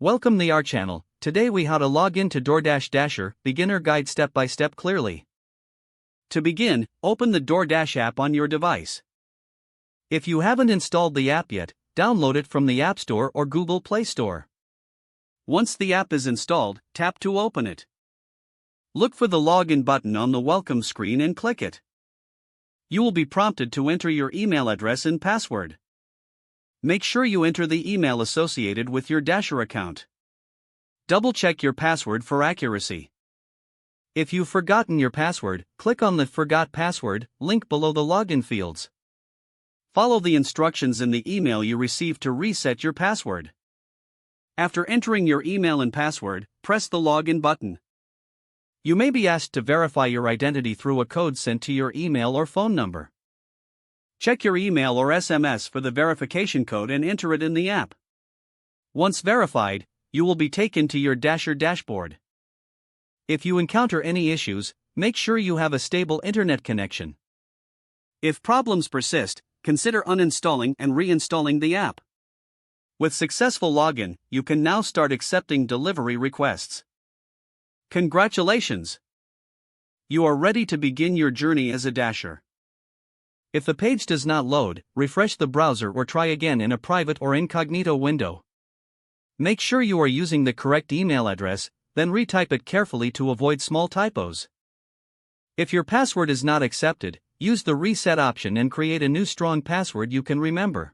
Welcome to our channel. Today we how to log in to DoorDash Dasher, beginner guide step by step clearly. To begin, open the DoorDash app on your device. If you haven't installed the app yet, download it from the App Store or Google Play Store. Once the app is installed, tap to open it. Look for the login button on the welcome screen and click it. You will be prompted to enter your email address and password. Make sure you enter the email associated with your Dasher account. Double-check your password for accuracy. If you've forgotten your password, click on the Forgot Password link below the login fields. Follow the instructions in the email you received to reset your password. After entering your email and password, press the login button. You may be asked to verify your identity through a code sent to your email or phone number. Check your email or SMS for the verification code and enter it in the app. Once verified, you will be taken to your Dasher dashboard. If you encounter any issues, make sure you have a stable internet connection. If problems persist, consider uninstalling and reinstalling the app. With successful login, you can now start accepting delivery requests. Congratulations! You are ready to begin your journey as a Dasher. If the page does not load, refresh the browser or try again in a private or incognito window. Make sure you are using the correct email address, then retype it carefully to avoid small typos. If your password is not accepted, use the reset option and create a new strong password you can remember.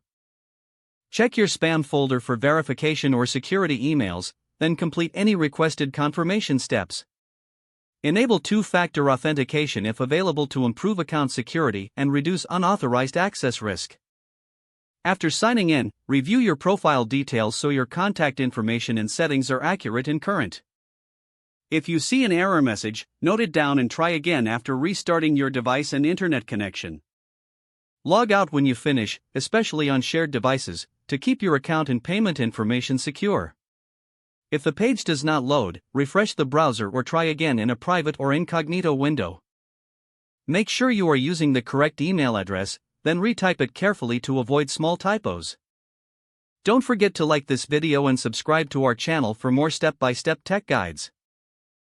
Check your spam folder for verification or security emails, then complete any requested confirmation steps. Enable two-factor authentication if available to improve account security and reduce unauthorized access risk. After signing in, review your profile details so your contact information and settings are accurate and current. If you see an error message, note it down and try again after restarting your device and internet connection. Log out when you finish, especially on shared devices, to keep your account and payment information secure. If the page does not load, refresh the browser or try again in a private or incognito window. Make sure you are using the correct email address, then retype it carefully to avoid small typos. Don't forget to like this video and subscribe to our channel for more step-by-step tech guides.